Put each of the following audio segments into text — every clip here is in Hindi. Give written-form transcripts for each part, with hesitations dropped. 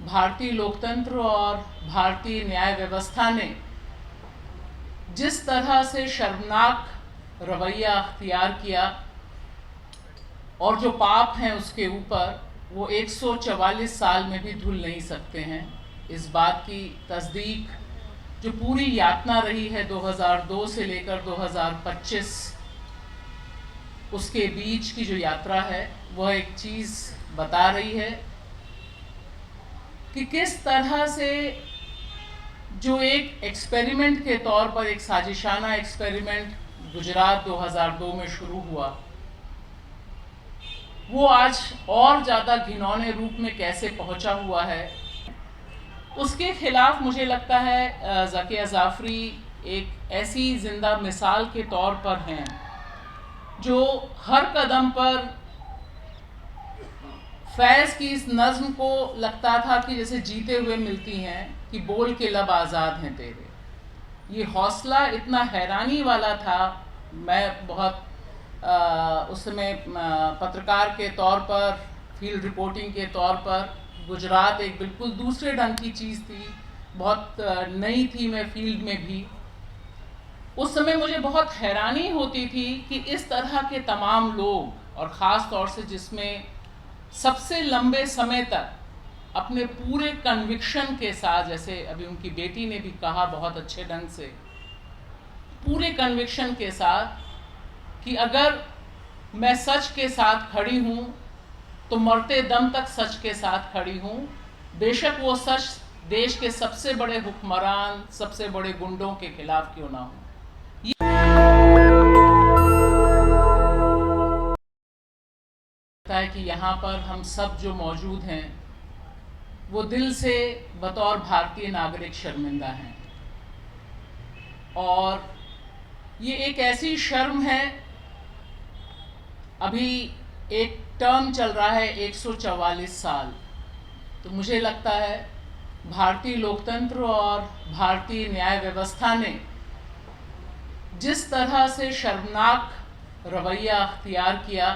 भारतीय लोकतंत्र और भारतीय न्याय व्यवस्था ने जिस तरह से शर्मनाक रवैया अख्तियार किया और जो पाप हैं उसके ऊपर, वो 144 साल में भी धुल नहीं सकते हैं। इस बात की तस्दीक जो पूरी यातना रही है 2002 से लेकर 2025, उसके बीच की जो यात्रा है वह एक चीज़ बता रही है कि किस तरह से जो एक एक्सपेरिमेंट के तौर पर, एक साजिशाना एक्सपेरिमेंट गुजरात 2002 में शुरू हुआ, वो आज और ज़्यादा घिनौने रूप में कैसे पहुंचा हुआ है। उसके खिलाफ मुझे लगता है ज़किया जाफ़री एक ऐसी ज़िंदा मिसाल के तौर पर हैं जो हर कदम पर फैज़ की इस नज़्म को लगता था कि जैसे जीते हुए मिलती हैं कि बोल के लब आज़ाद हैं तेरे। ये हौसला इतना हैरानी वाला था। मैं बहुत उस समय पत्रकार के तौर पर, फील्ड रिपोर्टिंग के तौर पर, गुजरात एक बिल्कुल दूसरे ढंग की चीज़ थी, बहुत नई थी मैं फील्ड में भी। उस समय मुझे बहुत हैरानी होती थी कि इस तरह के तमाम लोग, और ख़ास तौर से जिसमें सबसे लंबे समय तक अपने पूरे कन्विक्शन के साथ, जैसे अभी उनकी बेटी ने भी कहा बहुत अच्छे ढंग से, पूरे कन्विक्शन के साथ कि अगर मैं सच के साथ खड़ी हूँ तो मरते दम तक सच के साथ खड़ी हूँ, बेशक वो सच देश के सबसे बड़े हुक्मरान, सबसे बड़े गुंडों के खिलाफ क्यों ना हो। है कि यहाँ पर हम सब जो मौजूद हैं वो दिल से बतौर भारतीय नागरिक शर्मिंदा हैं, और ये एक ऐसी शर्म है। अभी एक टर्म चल रहा है 144 साल, तो मुझे लगता है भारतीय लोकतंत्र और भारतीय न्याय व्यवस्था ने जिस तरह से शर्मनाक रवैया अख्तियार किया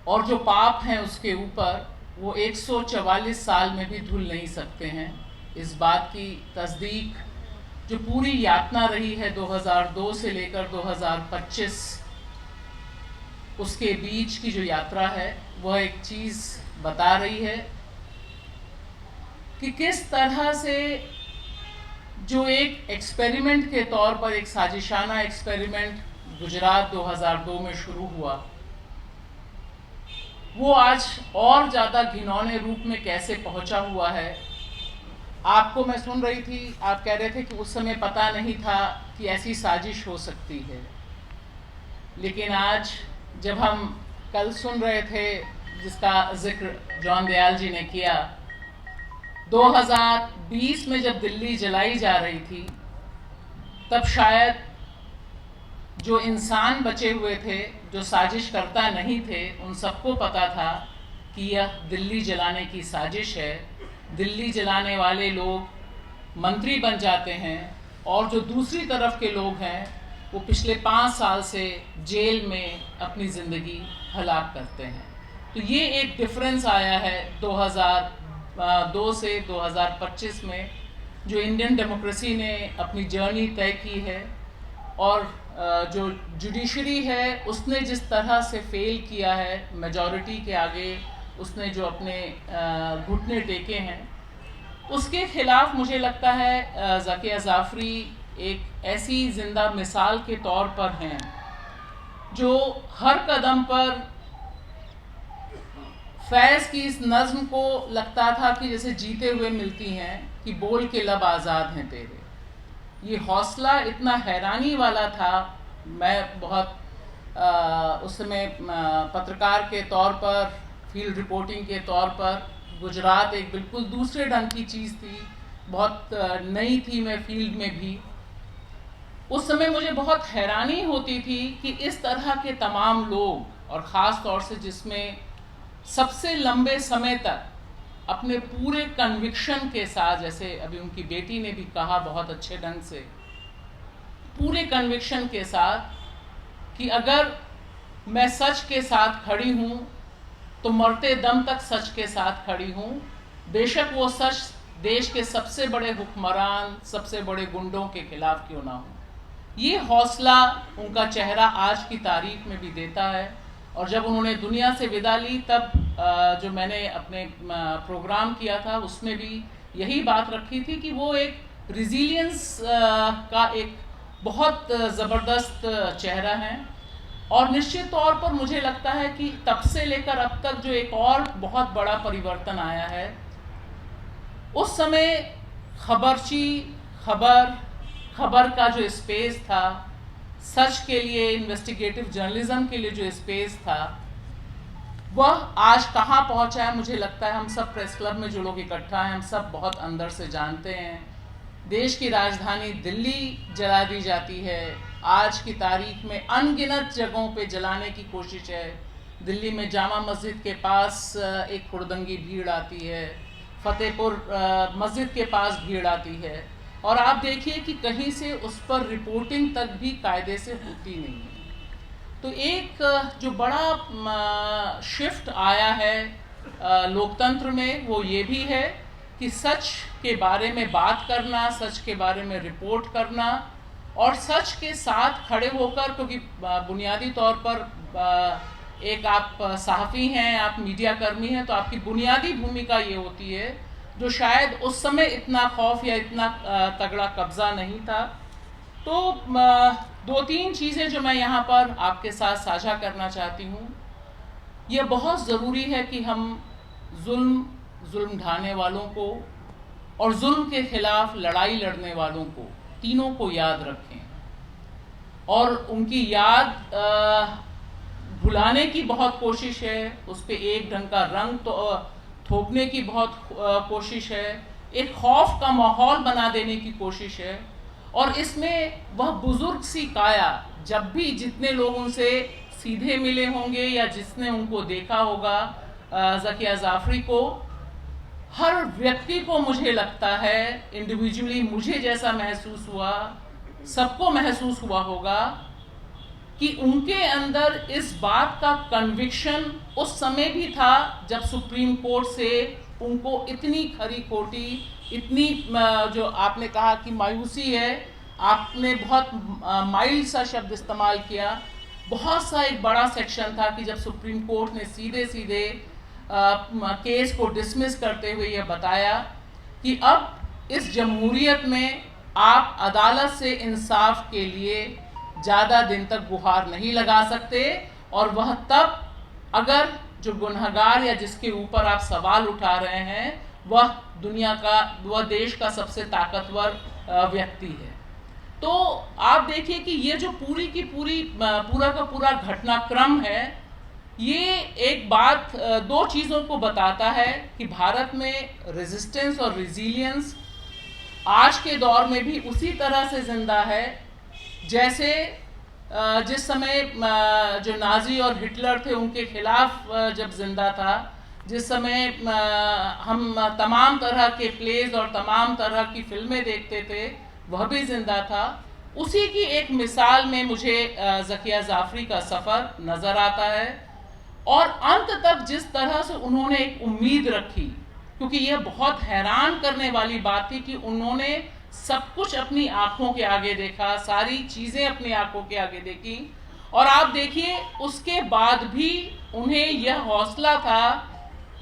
और जो पाप हैं उसके ऊपर, वो 144 साल में भी धुल नहीं सकते हैं। इस बात की तस्दीक जो पूरी यातना रही है 2002 से लेकर 2025, उसके बीच की जो यात्रा है वह एक चीज़ बता रही है कि किस तरह से जो एक एक्सपेरिमेंट के तौर पर, एक साजिशाना एक्सपेरिमेंट गुजरात 2002 में शुरू हुआ, वो आज और ज़्यादा घिनौने रूप में कैसे पहुंचा हुआ है। आपको मैं सुन रही थी, आप कह रहे थे कि उस समय पता नहीं था कि ऐसी साजिश हो सकती है, लेकिन आज जब हम कल सुन रहे थे, जिसका जिक्र जॉन दयाल जी ने किया, 2020 में जब दिल्ली जलाई जा रही थी, तब शायद जो इंसान बचे हुए थे, जो साजिश करता नहीं थे, उन सबको पता था कि यह दिल्ली जलाने की साजिश है। दिल्ली जलाने वाले लोग मंत्री बन जाते हैं और जो दूसरी तरफ के लोग हैं वो पिछले 5 साल से जेल में अपनी ज़िंदगी हलाक करते हैं। तो ये एक डिफरेंस आया है 2002 से 2025 में, जो इंडियन डेमोक्रेसी ने अपनी जर्नी तय की है, और जो जुडिशरी है उसने जिस तरह से फेल किया है मेजॉरिटी के आगे, उसने जो अपने घुटने टेके हैं, उसके खिलाफ मुझे लगता है ज़किया जाफ़री एक ऐसी ज़िंदा मिसाल के तौर पर हैं जो हर कदम पर फैज़ की इस नज़्म को लगता था कि जैसे जीते हुए मिलती हैं कि बोल के लब आज़ाद हैं तेरे। ये हौसला इतना हैरानी वाला था। मैं बहुत उस समय पत्रकार के तौर पर, फील्ड रिपोर्टिंग के तौर पर, गुजरात एक बिल्कुल दूसरे ढंग की चीज़ थी, बहुत नई थी मैं फील्ड में भी। उस समय मुझे बहुत हैरानी होती थी कि इस तरह के तमाम लोग, और ख़ास तौर से जिसमें सबसे लंबे समय तक अपने पूरे कन्विक्शन के साथ, जैसे अभी उनकी बेटी ने भी कहा बहुत अच्छे ढंग से, पूरे कन्विक्शन के साथ कि अगर मैं सच के साथ खड़ी हूँ तो मरते दम तक सच के साथ खड़ी हूँ, बेशक वो सच देश के सबसे बड़े हुक्मरान, सबसे बड़े गुंडों के खिलाफ क्यों ना हो। ये हौसला उनका चेहरा आज की तारीख में भी देता है। और जब उन्होंने दुनिया से विदा ली तब जो मैंने अपने प्रोग्राम किया था उसमें भी यही बात रखी थी कि वो एक रिजिलियंस का एक बहुत ज़बरदस्त चेहरा है। और निश्चित तौर पर मुझे लगता है कि तब से लेकर अब तक जो एक और बहुत बड़ा परिवर्तन आया है, उस समय खबर का जो स्पेस था, सच के लिए, इन्वेस्टिगेटिव जर्नलिज्म के लिए जो स्पेस था, वह आज कहाँ पहुँचा है। मुझे लगता है हम सब प्रेस क्लब में जो लोग इकट्ठा हैं, हम सब बहुत अंदर से जानते हैं। देश की राजधानी दिल्ली जला दी जाती है। आज की तारीख में अनगिनत जगहों पे जलाने की कोशिश है। दिल्ली में जामा मस्जिद के पास एक हुड़दंगी भीड़ आती है, फतेहपुर मस्जिद के पास भीड़ आती है, और आप देखिए कि कहीं से उस पर रिपोर्टिंग तक भी कायदे से होती नहीं है। तो एक जो बड़ा शिफ्ट आया है लोकतंत्र में, वो ये भी है कि सच के बारे में बात करना, सच के बारे में रिपोर्ट करना, और सच के साथ खड़े होकर, क्योंकि बुनियादी तौर पर एक आप सहाफ़ी हैं, आप मीडिया कर्मी हैं, तो आपकी बुनियादी भूमिका ये होती है, जो शायद उस समय इतना खौफ या इतना तगड़ा कब्ज़ा नहीं था। तो 2-3 चीज़ें जो मैं यहाँ पर आपके साथ साझा करना चाहती हूँ। यह बहुत ज़रूरी है कि हम जुल्म ढाने वालों को और जुल्म के खिलाफ लड़ाई लड़ने वालों को, तीनों को याद रखें, और उनकी याद भुलाने की बहुत कोशिश है, उस पर एक ढंग का रंग तो थोपने की बहुत कोशिश है, एक खौफ का माहौल बना देने की कोशिश है। और इसमें वह बुजुर्ग सी काया, जब भी जितने लोग उनसे सीधे मिले होंगे या जिसने उनको देखा होगा ज़किया जाफ़री को, हर व्यक्ति को मुझे लगता है इंडिविजुअली मुझे जैसा महसूस हुआ, सबको महसूस हुआ होगा कि उनके अंदर इस बात का कन्विक्शन उस समय भी था जब सुप्रीम कोर्ट से उनको इतनी खरी खोटी, इतनी जो आपने कहा कि मायूसी है, आपने बहुत माइल्ड सा शब्द इस्तेमाल किया, बहुत सा एक बड़ा सेक्शन था कि जब सुप्रीम कोर्ट ने सीधे सीधे केस को डिसमिस करते हुए यह बताया कि अब इस जमहूरियत में आप अदालत से इंसाफ के लिए ज़्यादा दिन तक गुहार नहीं लगा सकते, और वह तब अगर जो गुनहगार या जिसके ऊपर आप सवाल उठा रहे हैं वह देश का सबसे ताकतवर व्यक्ति है। तो आप देखिए कि ये जो पूरा का पूरा घटनाक्रम है, ये एक बात 2 चीज़ों को बताता है कि भारत में रेजिस्टेंस और रिजिलियंस आज के दौर में भी उसी तरह से जिंदा है जैसे जिस समय जो नाजी और हिटलर थे उनके खिलाफ जब जिंदा था, जिस समय हम तमाम तरह के प्लेज और तमाम तरह की फिल्में देखते थे, वह भी जिंदा था। उसी की एक मिसाल में मुझे ज़किया जाफ़री का सफ़र नज़र आता है, और अंत तक जिस तरह से उन्होंने एक उम्मीद रखी, क्योंकि यह बहुत हैरान करने वाली बात थी कि उन्होंने सब कुछ अपनी आंखों के आगे देखा, सारी चीज़ें अपनी आंखों के आगे देखी, और आप देखिए उसके बाद भी उन्हें यह हौसला था,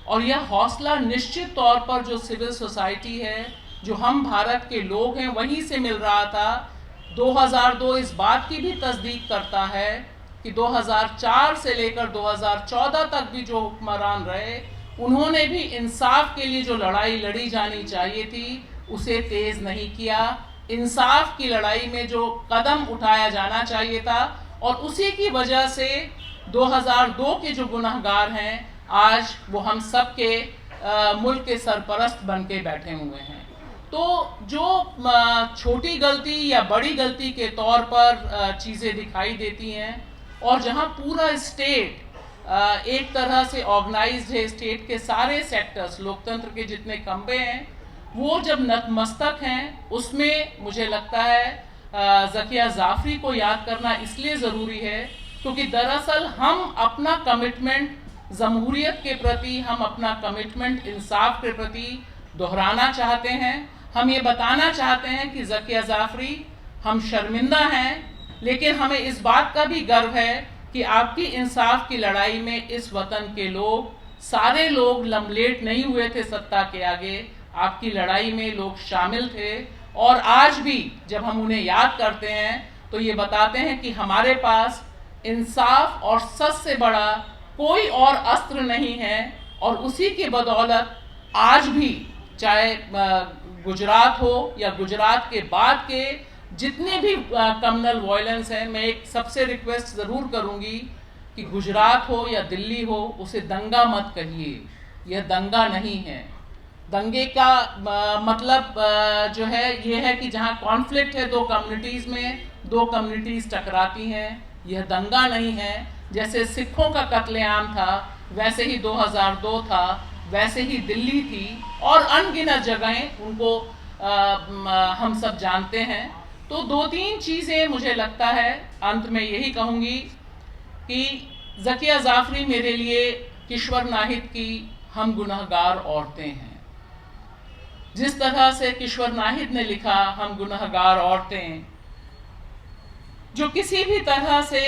और यह हौसला निश्चित तौर पर जो सिविल सोसाइटी है, जो हम भारत के लोग हैं, वहीं से मिल रहा था। 2002 इस बात की भी तस्दीक करता है कि 2004 से लेकर 2014 तक भी जो हुक्मरान रहे, उन्होंने भी इंसाफ के लिए जो लड़ाई लड़ी जानी चाहिए थी उसे तेज़ नहीं किया। इंसाफ की लड़ाई में जो कदम उठाया जाना चाहिए था, और उसी की वजह से 2002 के जो गुनहगार हैं आज वो हम सब के मुल्क के सरपरस्त बन के बैठे हुए हैं। तो जो छोटी गलती या बड़ी गलती के तौर पर चीज़ें दिखाई देती हैं, और जहां पूरा स्टेट एक तरह से ऑर्गेनाइज्ड है, स्टेट के सारे सेक्टर्स, लोकतंत्र के जितने खंबे हैं वो जब नतमस्तक हैं, उसमें मुझे लगता है ज़किया जाफ़री को याद करना इसलिए ज़रूरी है क्योंकि दरअसल हम अपना कमिटमेंट जमहूरियत के प्रति हम अपना कमिटमेंट इंसाफ के प्रति दोहराना चाहते हैं। हम ये बताना चाहते हैं कि ज़किया जाफरी, हम शर्मिंदा हैं, लेकिन हमें इस बात का भी गर्व है कि आपकी इंसाफ की लड़ाई में इस वतन के लोग, सारे लोग लमलेट नहीं हुए थे सत्ता के आगे। आपकी लड़ाई में लोग शामिल थे और आज भी जब हम उन्हें याद करते हैं तो ये बताते हैं कि हमारे पास इंसाफ और सच से बड़ा कोई और अस्त्र नहीं है। और उसी की बदौलत आज भी चाहे गुजरात हो या गुजरात के बाद के जितने भी कम्युनल वायलेंस हैं, मैं एक सबसे रिक्वेस्ट ज़रूर करूंगी कि गुजरात हो या दिल्ली हो, उसे दंगा मत कहिए। यह दंगा नहीं है। दंगे का मतलब जो है ये है कि जहां कॉन्फ्लिक्ट है दो कम्युनिटीज़ में, दो कम्युनिटीज़ टकराती हैं, यह दंगा नहीं है। जैसे सिखों का कत्लेआम था वैसे ही 2002 था, वैसे ही दिल्ली थी और अनगिनत जगहें उनको हम सब जानते हैं। तो दो तीन चीज़ें मुझे लगता है अंत में यही कहूँगी कि ज़किया जाफरी मेरे लिए किश्वर नाहिद की हम गुनहगार औरतें हैं। जिस तरह से किश्वर नाहिद ने लिखा, हम गुनहगार औरतें जो किसी भी तरह से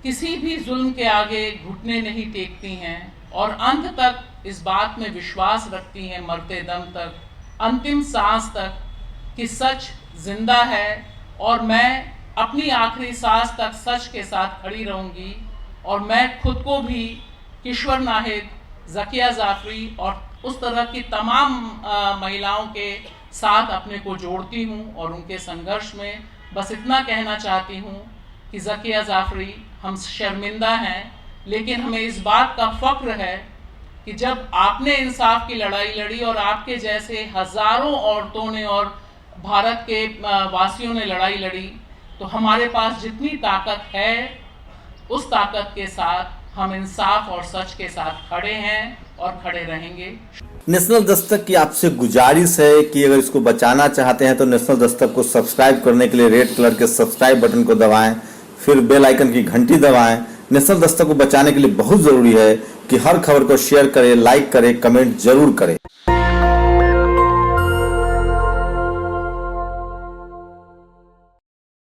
किसी भी जुल्म के आगे घुटने नहीं टेकती हैं और अंत तक इस बात में विश्वास रखती हैं, मरते दम तक, अंतिम सांस तक, कि सच जिंदा है और मैं अपनी आखिरी सांस तक सच के साथ खड़ी रहूंगी। और मैं खुद को भी किश्वर नाहिद, ज़किया जाफरी और उस तरह की तमाम महिलाओं के साथ अपने को जोड़ती हूँ और उनके संघर्ष में बस इतना कहना चाहती हूँ कि ज़किया जाफरी, हम शर्मिंदा हैं, लेकिन हमें इस बात का फ़ख्र है कि जब आपने इंसाफ की लड़ाई लड़ी और आपके जैसे हज़ारों औरतों ने और भारत के वासियों ने लड़ाई लड़ी, तो हमारे पास जितनी ताकत है उस ताकत के साथ हम इंसाफ और सच के साथ खड़े हैं और खड़े रहेंगे। नेशनल दस्तक की आपसे गुजारिश है कि अगर इसको बचाना चाहते हैं तो नेशनल दस्तक को सब्सक्राइब करने के लिए रेड कलर के सब्सक्राइब बटन को दबाएं, फिर बेल आइकन की घंटी दबाएं। नेशनल दस्तक को बचाने के लिए बहुत जरूरी है कि हर खबर को शेयर करें, लाइक करें, कमेंट जरूर करें।